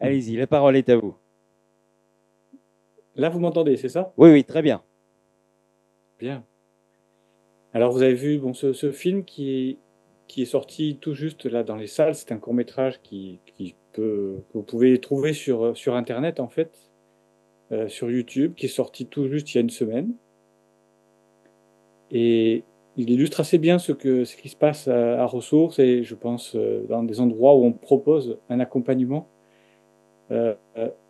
Allez-y, la parole est à vous. Là, vous m'entendez, c'est ça? Oui, oui, très bien. Bien. Alors, vous avez vu bon, ce film qui est sorti tout juste là dans les salles. C'est un court-métrage que vous pouvez trouver sur Internet, en fait, sur YouTube, qui est sorti tout juste il y a une semaine. Et il illustre assez bien ce qui se passe à Ressources et je pense dans des endroits où on propose un accompagnement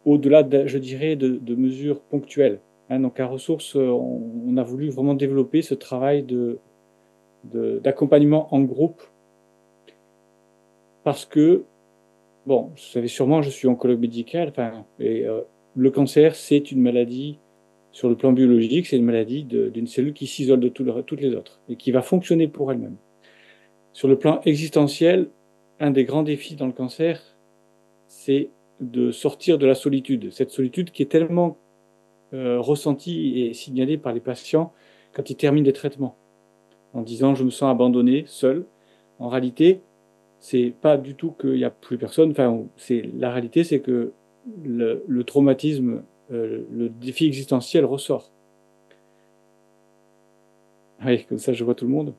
au-delà, je dirais, de mesures ponctuelles. Hein, donc à Ressources, on a voulu vraiment développer ce travail d'accompagnement en groupe parce que, bon, vous savez sûrement, je suis oncologue médical, enfin, et, le cancer, c'est une maladie, sur le plan biologique, c'est une maladie d'une cellule qui s'isole de toutes les autres et qui va fonctionner pour elle-même. Sur le plan existentiel, un des grands défis dans le cancer, c'est de sortir de la solitude. Cette solitude qui est tellement ressentie et signalée par les patients quand ils terminent des traitements, en disant je me sens abandonné, seul. En réalité, c'est pas du tout qu'il n'y a plus personne. Enfin, la réalité, c'est que le traumatisme, le défi existentiel ressort. Oui, comme ça, je vois tout le monde.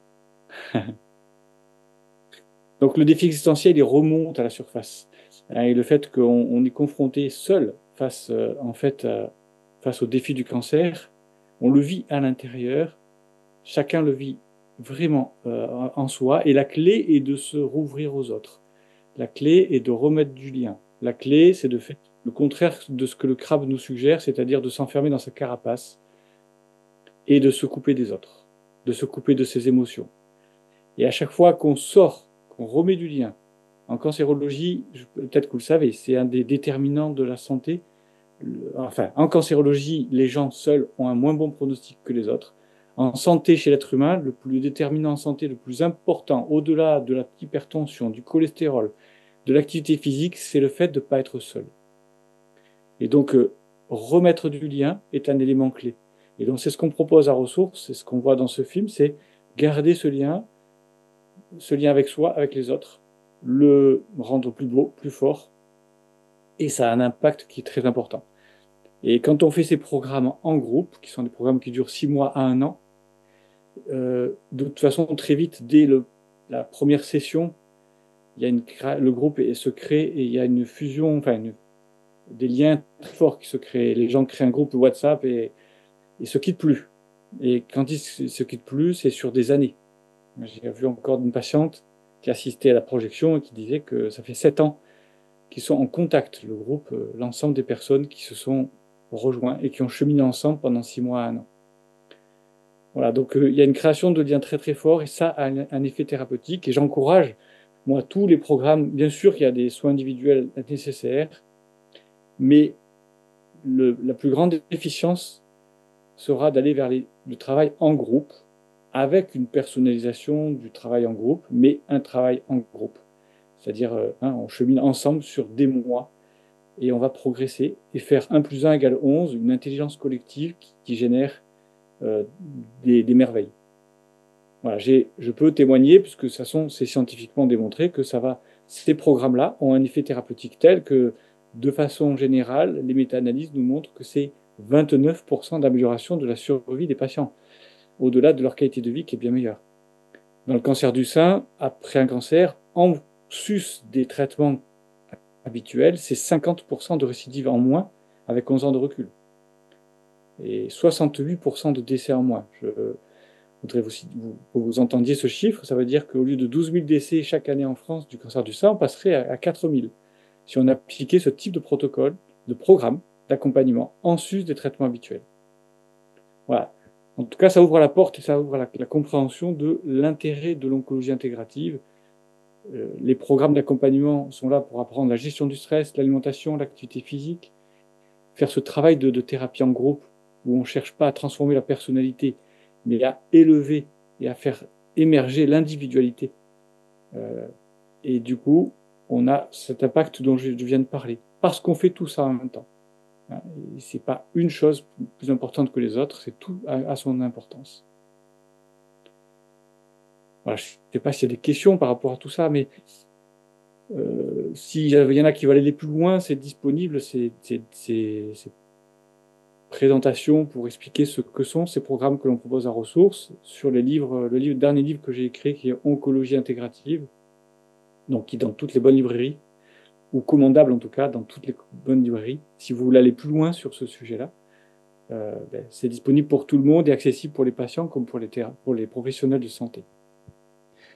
Donc le défi existentiel, il remonte à la surface. Et le fait qu'on est confronté seul face, en fait, face au défi du cancer, on le vit à l'intérieur, chacun le vit vraiment en soi, et la clé est de se rouvrir aux autres. La clé est de remettre du lien. La clé, c'est de faire le contraire de ce que le crabe nous suggère, c'est-à-dire de s'enfermer dans sa carapace et de se couper des autres, de se couper de ses émotions. Et à chaque fois qu'on sort, qu'on remet du lien, en cancérologie, peut-être que vous le savez, c'est un des déterminants de la santé. Enfin, en cancérologie, les gens seuls ont un moins bon pronostic que les autres. En santé chez l'être humain, le déterminant en santé le plus important, au-delà de la hypertension, du cholestérol, de l'activité physique, c'est le fait de ne pas être seul. Et donc, remettre du lien est un élément clé. Et donc, c'est ce qu'on propose à Ressources, c'est ce qu'on voit dans ce film, c'est garder ce lien avec soi, avec les autres, le rendre plus beau, plus fort, et ça a un impact qui est très important. Et quand on fait ces programmes en groupe, qui sont des programmes qui durent 6 mois à un an, de toute façon, très vite, dès la première session, il y a le groupe se crée et il y a une fusion, enfin des liens très forts qui se créent. Les gens créent un groupe WhatsApp et se quittent plus. Et quand ils se quittent plus, c'est sur des années. J'ai vu encore une patiente qui assistait à la projection et qui disait que ça fait 7 ans qu'ils sont en contact, le groupe, l'ensemble des personnes qui se sont rejoints et qui ont cheminé ensemble pendant 6 mois à un an. Voilà, donc il y a une création de liens très très forts et ça a un effet thérapeutique. Et j'encourage, moi, tous les programmes, bien sûr qu'il y a des soins individuels nécessaires, mais la plus grande efficience sera d'aller vers le travail en groupe, avec une personnalisation du travail en groupe, mais un travail en groupe. C'est-à-dire, on chemine ensemble sur des mois et on va progresser et faire 1 plus 1 égale 11, une intelligence collective qui génère euh, des merveilles. Voilà, je peux témoigner, puisque de toute façon, c'est scientifiquement démontré que ces programmes-là ont un effet thérapeutique tel que, de façon générale, les méta-analyses nous montrent que c'est 29% d'amélioration de la survie des patients, au-delà de leur qualité de vie qui est bien meilleure. Dans le cancer du sein, après un cancer, en sus des traitements habituels, c'est 50% de récidive en moins avec 11 ans de recul et 68% de décès en moins. Je voudrais vous entendiez ce chiffre, ça veut dire qu'au lieu de 12 000 décès chaque année en France du cancer du sein, on passerait à 4 000 si on appliquait ce type de protocole, de programme d'accompagnement en sus des traitements habituels. Voilà. En tout cas, ça ouvre la porte et ça ouvre la compréhension de l'intérêt de l'oncologie intégrative. Les programmes d'accompagnement sont là pour apprendre la gestion du stress, l'alimentation, l'activité physique, faire ce travail de thérapie en groupe où on ne cherche pas à transformer la personnalité, mais à élever et à faire émerger l'individualité. Euh, et du coup, on a cet impact dont je viens de parler, parce qu'on fait tout ça en même temps. Ce n'est pas une chose plus importante que les autres, c'est tout à son importance. Voilà, je ne sais pas s'il y a des questions par rapport à tout ça, mais S'il y en a qui veulent aller plus loin, c'est disponible, ces présentations pour expliquer ce que sont ces programmes que l'on propose à ressources sur les livres, le dernier livre que j'ai écrit qui est Oncologie intégrative, donc qui est dans toutes les bonnes librairies, ou commandable en tout cas dans toutes les bonnes librairies. Si vous voulez aller plus loin sur ce sujet-là, c'est disponible pour tout le monde et accessible pour les patients comme pour les professionnels de santé.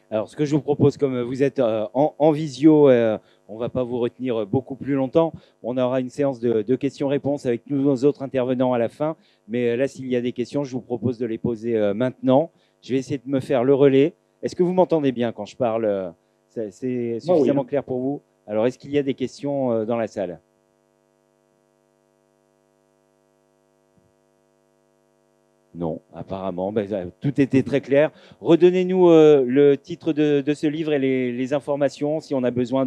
Alors, ce que je vous propose, comme vous êtes en visio, on ne va pas vous retenir beaucoup plus longtemps. On aura une séance de questions-réponses avec tous nos autres intervenants à la fin. Mais là, s'il y a des questions, je vous propose de les poser maintenant. Je vais essayer de me faire le relais. Est-ce que vous m'entendez bien quand je parle? C'est suffisamment clair pour vous? Alors, est-ce qu'il y a des questions dans la salle? Non, apparemment, tout était très clair. Redonnez-nous le titre de ce livre et les informations si on a besoin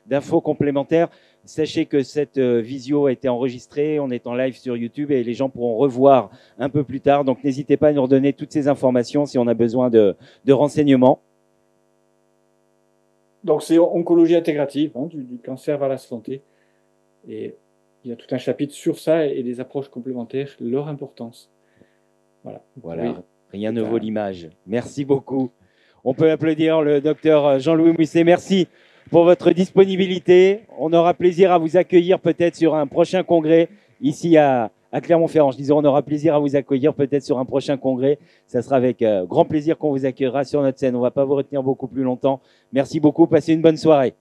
d'infos complémentaires. Sachez que cette visio a été enregistrée, on est en live sur YouTube et les gens pourront revoir un peu plus tard. Donc, n'hésitez pas à nous redonner toutes ces informations si on a besoin de renseignements. Donc, c'est oncologie intégrative, hein, du cancer vers la santé. Et il y a tout un chapitre sur ça et les approches complémentaires, leur importance. Voilà. Oui. Rien ne vaut l'image. Merci beaucoup. On peut applaudir le docteur Jean-Louis Mousset. Merci pour votre disponibilité. On aura plaisir à vous accueillir peut-être sur un prochain congrès ici à Clermont-Ferrand. Je disais, on aura plaisir à vous accueillir peut-être sur un prochain congrès. Ça sera avec grand plaisir qu'on vous accueillera sur notre scène. On ne va pas vous retenir beaucoup plus longtemps. Merci beaucoup. Passez une bonne soirée.